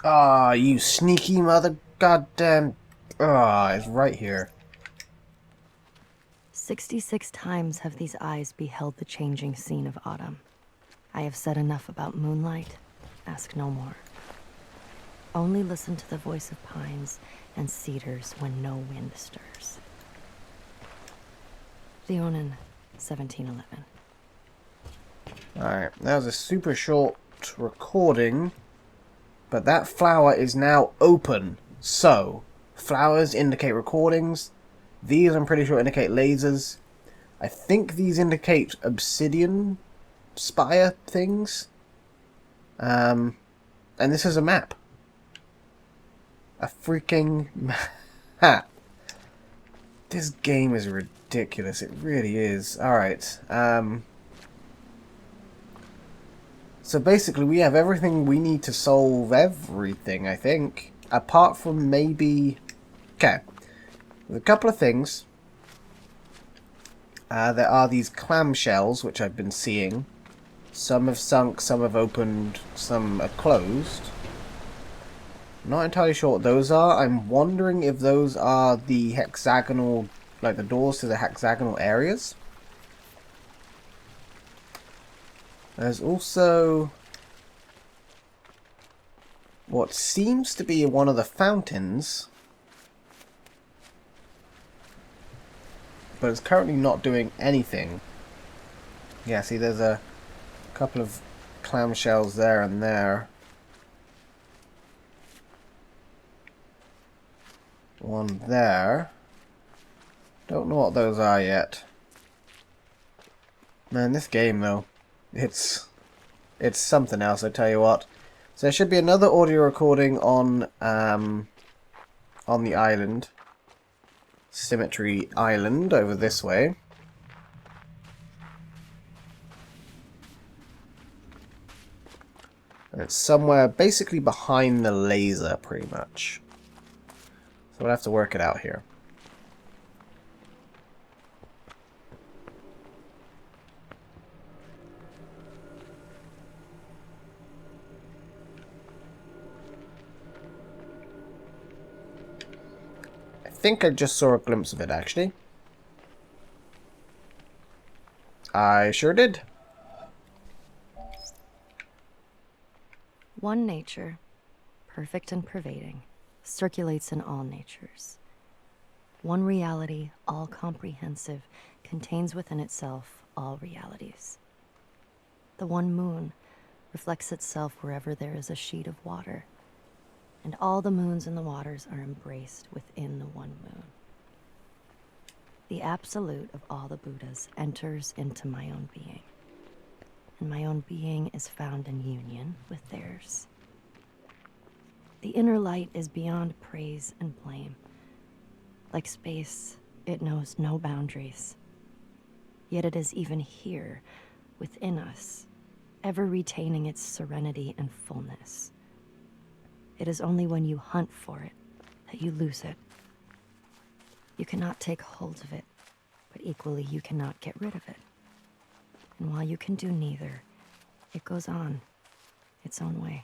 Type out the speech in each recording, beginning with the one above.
Ah, you sneaky mother goddamn... Ah, it's right here. 66 times have these eyes beheld the changing scene of autumn. I have said enough about moonlight. Ask no more. Only listen to the voice of pines and cedars when no wind stirs. Leonin, 1711. Alright, that was a super short recording, but that flower is now open. So, flowers indicate recordings. These, I'm pretty sure, indicate lasers. I think these indicate obsidian spire things. And this is a map. A freaking map. This game is ridiculous. It really is. Alright. So basically we have everything we need to solve everything, I think. Apart from maybe... Okay. There's a couple of things. There are these clamshells, which I've been seeing. Some have sunk, some have opened, some are closed. Not entirely sure what those are. I'm wondering if those are the hexagonal, like the doors to the hexagonal areas. There's also what seems to be one of the fountains, but it's currently not doing anything. Yeah, see, there's a couple of clamshells there and there. One there. Don't know what those are yet. Man, this game though, it's something else, I tell you what. So there should be another audio recording on the island. Symmetry Island over this way. And it's somewhere basically behind the laser, pretty much. So we'll have to work it out here. I think I just saw a glimpse of it, actually. I sure did. One nature, perfect and pervading, circulates in all natures. One reality, all-comprehensive, contains within itself all realities. The one moon reflects itself wherever there is a sheet of water, and all the moons in the waters are embraced within the one moon. The absolute of all the Buddhas enters into my own being, and my own being is found in union with theirs. The inner light is beyond praise and blame. Like space, it knows no boundaries. Yet it is even here, within us, ever retaining its serenity and fullness. It is only when you hunt for it that you lose it. You cannot take hold of it, but equally you cannot get rid of it. And while you can do neither, it goes on, its own way.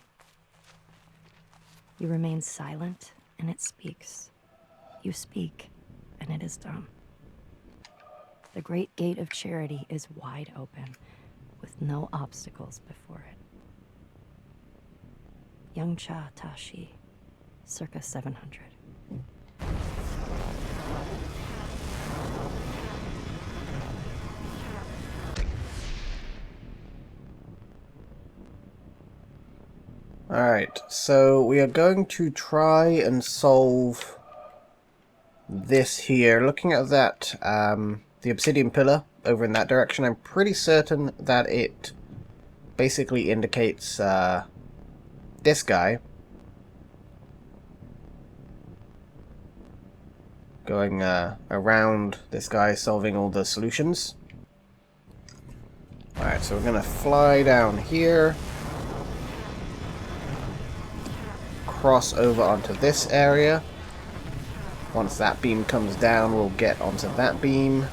You remain silent, and it speaks. You speak, and it is dumb. The great gate of charity is wide open, with no obstacles before it. Young Cha Tashi, circa 700. Alright, so we are going to try and solve this here. Looking at that, the obsidian pillar over in that direction, I'm pretty certain that it basically indicates this guy going around this guy, solving all the solutions. Alright, so we're going to fly down here, cross over onto this area. Once that beam comes down, we'll get onto that beam.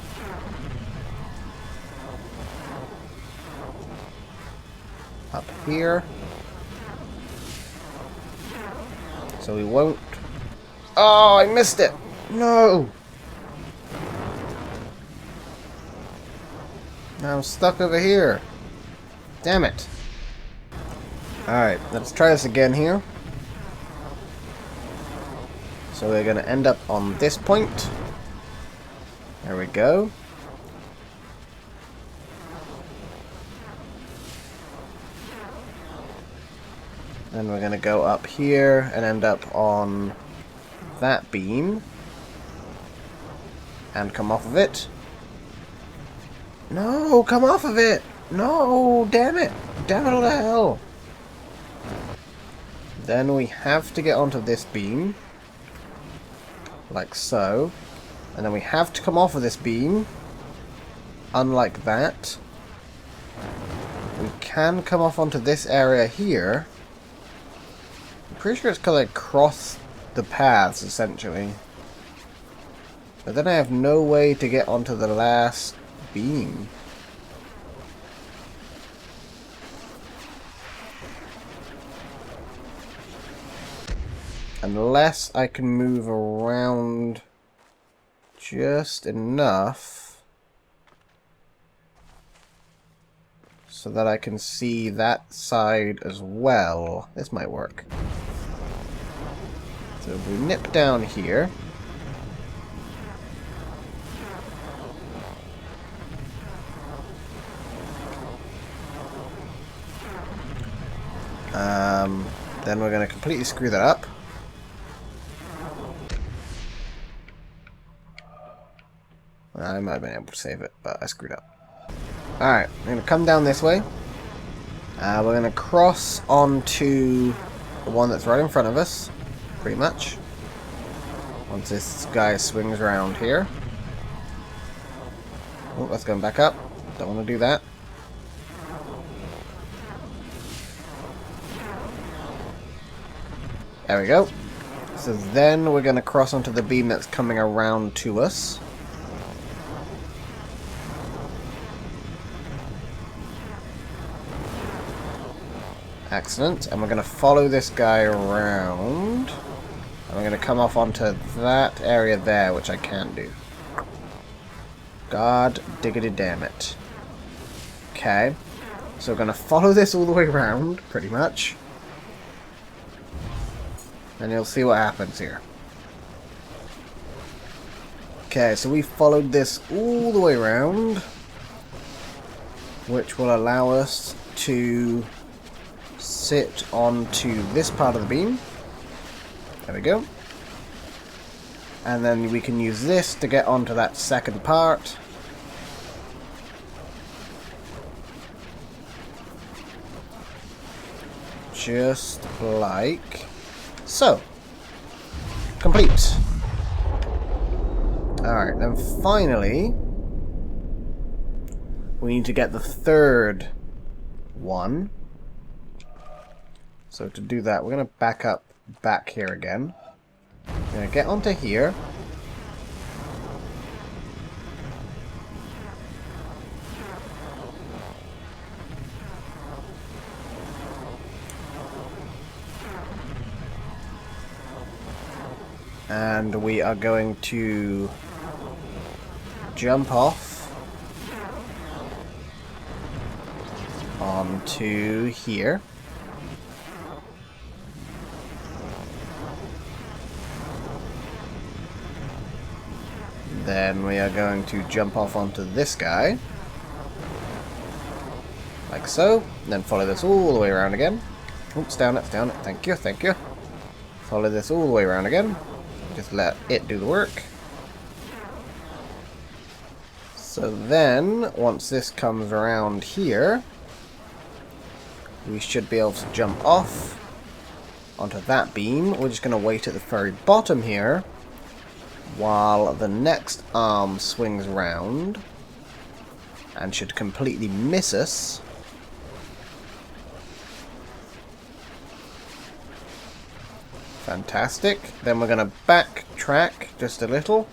Up here. So we won't... Oh, I missed it! No! Now I'm stuck over here. Damn it. Alright, let's try this again here. So we're going to end up on this point. There we go. Then we're going to go up here and end up on that beam. And come off of it. No, come off of it! No, damn it! Damn it all to hell! Then we have to get onto this beam. Like so. And then we have to come off of this beam. Unlike that. We can come off onto this area here. I'm pretty sure it's because I crossed the paths, essentially. But then I have no way to get onto the last beam. Unless I can move around just enough so that I can see that side as well. This might work. So if we nip down here. Then we're going to completely screw that up. I might have been able to save it, but I screwed up. Alright, we're going to come down this way. We're going to cross onto the one that's right in front of us, pretty much. Once this guy swings around here. Oh, that's going back up. Don't want to do that. There we go. So then we're going to cross onto the beam that's coming around to us. Excellent. And we're going to follow this guy around. And we're going to come off onto that area there, which I can't do. God diggity damn it. Okay. So we're going to follow this all the way around, pretty much. And you'll see what happens here. Okay, so we followed this all the way around, which will allow us to sit onto this part of the beam. There we go. And then we can use this to get onto that second part. Just like so. Complete. Alright, then finally we need to get the third one. So to do that, we're going to back up back here again. We're going to get onto here. And we are going to jump off onto here. Then we are going to jump off onto this guy. Like so. And then follow this all the way around again. Oops, down it, down it. Thank you, thank you. Follow this all the way around again. Just let it do the work. So then, once this comes around here, we should be able to jump off onto that beam. We're just going to wait at the very bottom here while the next arm swings round and should completely miss us. Fantastic. Then we're going to backtrack just a little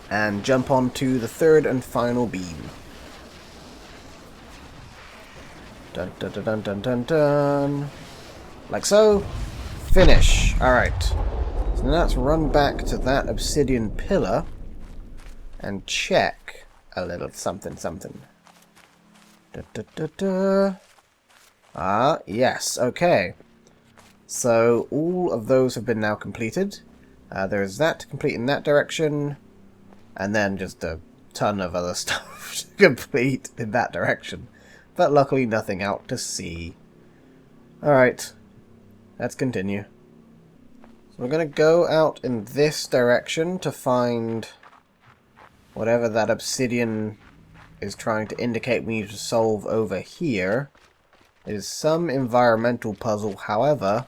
and jump onto the third and final beam. Dun dun dun dun dun dun. Like so. Finish. Alright. So now let's run back to that obsidian pillar and check a little something. Da, da, da, da. Ah, yes. Okay. So all of those have been now completed. There is that to complete in that direction, and then just a ton of other stuff to complete in that direction. But luckily nothing out to sea. Alright, let's continue. So we're going to go out in this direction to find whatever that obsidian is trying to indicate we need to solve over here. It is some environmental puzzle, however.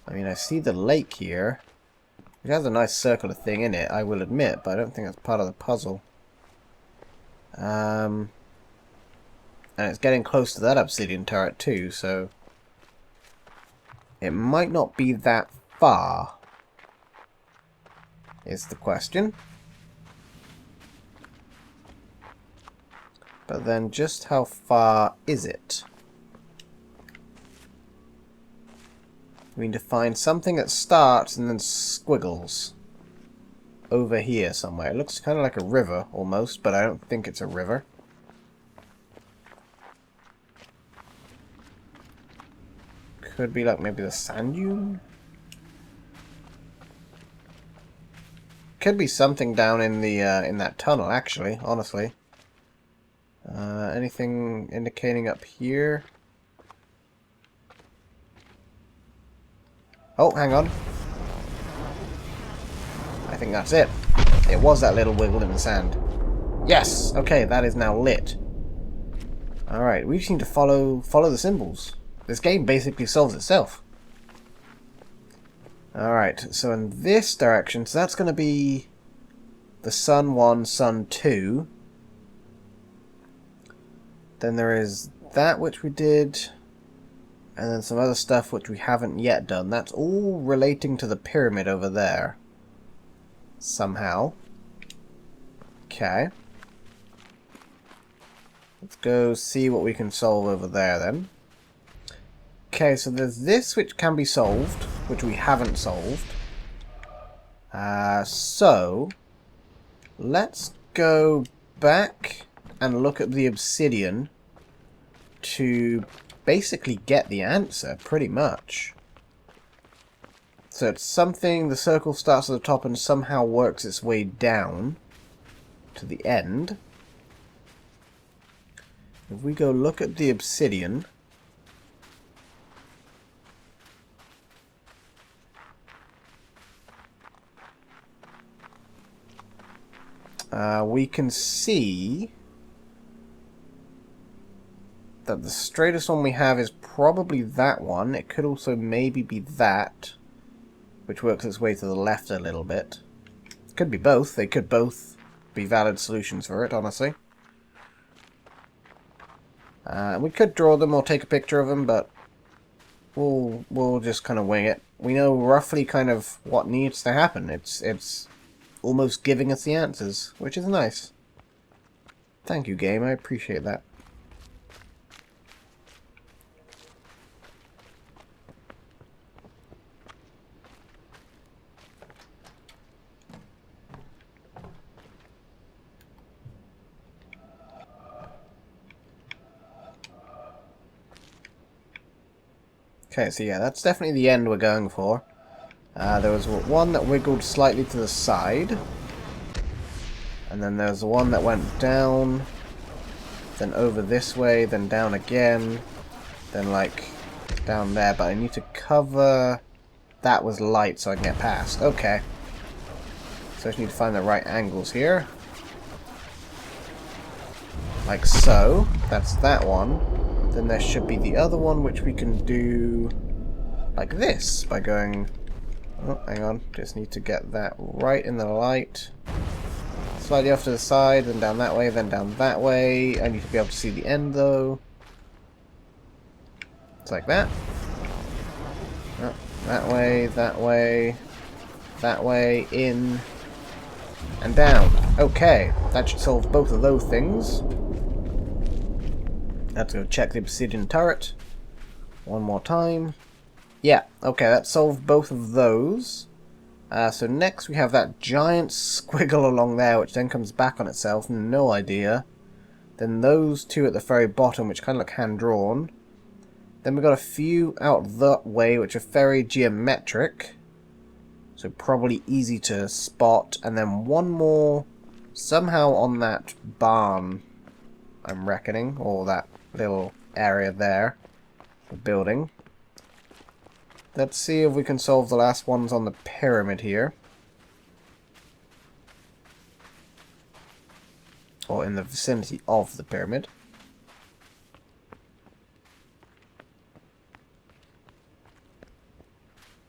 I mean, I see the lake here. It has a nice circular thing in it, I will admit, but I don't think that's part of the puzzle. And it's getting close to that obsidian turret too, so it might not be that far, is the question. But then just how far is it? We need to find something that starts and then squiggles over here somewhere. It looks kind of like a river almost, but I don't think it's a river. Could be like maybe the sand dune? Could be something down in the in that tunnel actually, honestly. Anything indicating up here? Oh, hang on. I think that's it. It was that little wiggle in the sand. Yes! Okay, that is now lit. Alright, we just need to follow the symbols. This game basically solves itself. Alright, so in this direction, so that's going to be the Sun 1, Sun 2. Then there is that which we did, and then some other stuff which we haven't yet done. That's all relating to the pyramid over there. Somehow. Okay. Let's go see what we can solve over there then. Okay, so there's this which can be solved, which we haven't solved. So, let's go back and look at the obsidian to basically get the answer, pretty much. So it's something, the circle starts at the top and somehow works its way down to the end. If we go look at the obsidian, we can see that the straightest one we have is probably that one. It could also maybe be that, which works its way to the left a little bit. Could be both. They could both be valid solutions for it, honestly. We could draw them or take a picture of them, but we'll just kind of wing it. We know roughly kind of what needs to happen. It's almost giving us the answers, which is nice. Thank you, game. I appreciate that. Okay, so yeah, that's definitely the end we're going for. There was one that wiggled slightly to the side. And then there's one that went down. Then over this way, then down again. Then like down there, but I need to cover... That was light so I can get past. Okay. So I just need to find the right angles here. Like so. That's that one. Then there should be the other one, which we can do like this, by going... Oh, hang on. Just need to get that right in the light. Slightly off to the side, then down that way, then down that way. I need to be able to see the end, though. It's like that. Oh, that way, that way, that way, in, and down. Okay, that should solve both of those things. Let's go check the obsidian turret. One more time. Yeah, okay, that solved both of those. So next we have that giant squiggle along there, which then comes back on itself. No idea. Then those two at the very bottom, which kind of look hand-drawn. Then we've got a few out that way, which are very geometric. So probably easy to spot. And then one more somehow on that barn, I'm reckoning. Or that little area there. The building. Let's see if we can solve the last ones on the pyramid here. Or in the vicinity of the pyramid.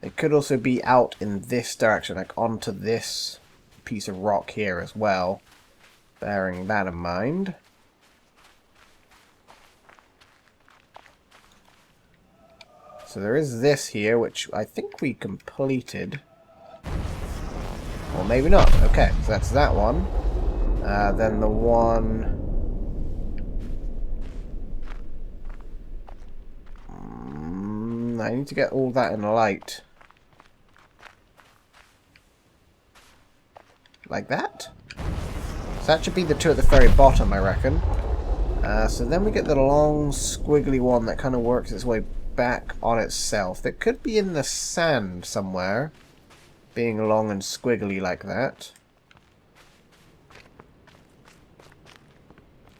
It could also be out in this direction, like onto this piece of rock here as well. Bearing that in mind. So there is this here, which I think we completed. Or maybe not. Okay, so that's that one. Then the one... I need to get all that in light. Like that? So that should be the two at the very bottom, I reckon. So then we get the long, squiggly one that kind of works its way back on itself. That could be in the sand somewhere, being long and squiggly like that.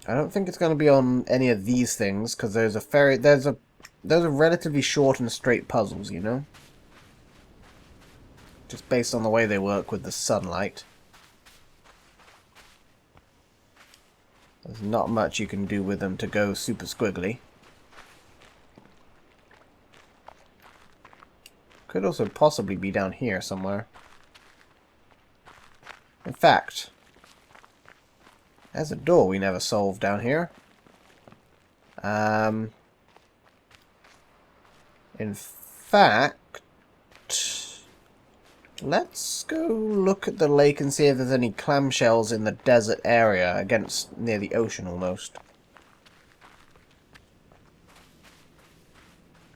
I don't think it's going to be on any of these things, because those are relatively short and straight puzzles, you know? Just based on the way they work with the sunlight. There's not much you can do with them to go super squiggly. Could also possibly be down here somewhere. In fact, there's a door we never solved down here. In fact, let's go look at the lake and see if there's any clamshells in the desert area near the ocean almost.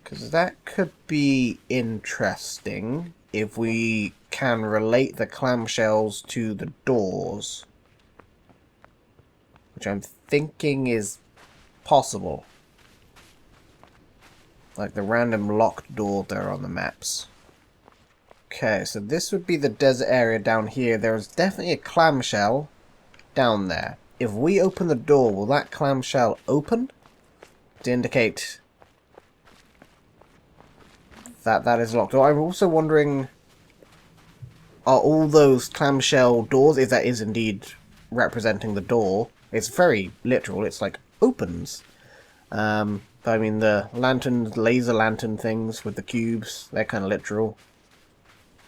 Because that could be interesting if we can relate the clamshells to the doors. Which I'm thinking is possible. Like the random locked door there on the maps. Okay, so this would be the desert area down here. There's definitely a clamshell down there. If we open the door, will that clamshell open? To indicate that that is locked. I'm also wondering, are all those clamshell doors, if that is indeed representing the door, it's very literal, it's like opens. But I mean the lanterns, laser lantern things with the cubes, they're kind of literal.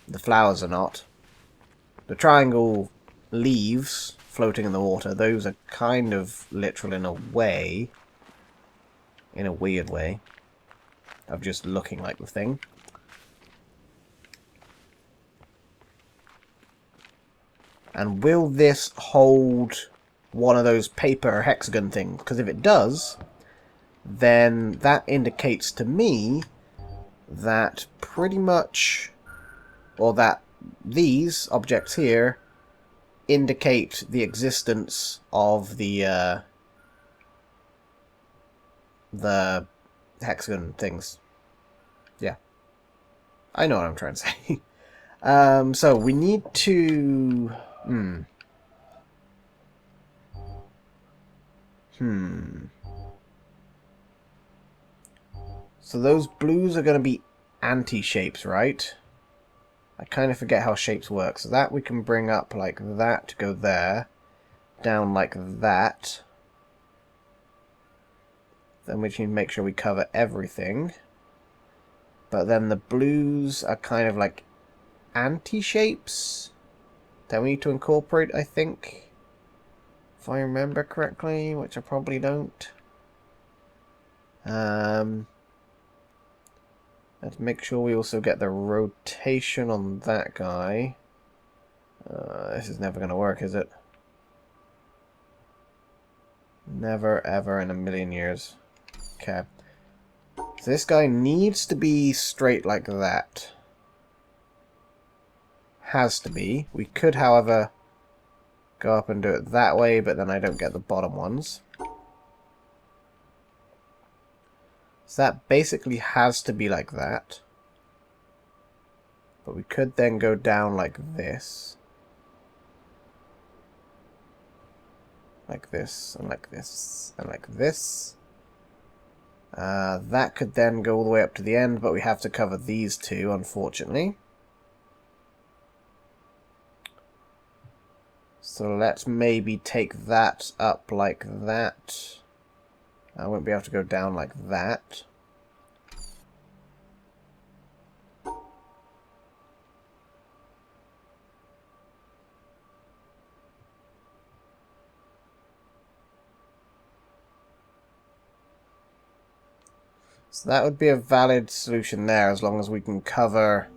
The flowers are not. The triangle leaves floating in the water, those are kind of literal in a way. In a weird way. Of just looking like the thing. And will this hold one of those paper hexagon things? Because if it does, then that indicates to me that pretty much, or that these objects here indicate the existence of the hexagon things. Yeah. I know what I'm trying to say. So we need to... So those blues are going to be anti-shapes, right? I kind of forget how shapes work. So that we can bring up like that to go there. Down like that. Then we need to make sure we cover everything. But then the blues are kind of like anti-shapes that we need to incorporate, I think. If I remember correctly, which I probably don't. Let's make sure we also get the rotation on that guy. This is never going to work, is it? Never, ever in a million years. Okay. So this guy needs to be straight like that. Has to be. We could, however, go up and do it that way, but then I don't get the bottom ones. So that basically has to be like that. But we could then go down like this. Like this, and like this, and like this. That could then go all the way up to the end, but we have to cover these two, unfortunately. So let's maybe take that up like that. I won't be able to go down like that. So that would be a valid solution there, as long as we can cover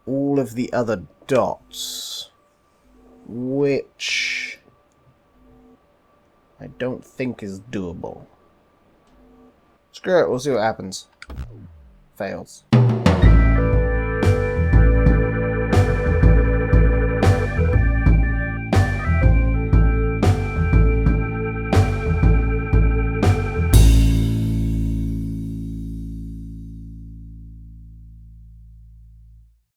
all of the other dots. Which I don't think is doable. Screw it, we'll see what happens. Fails.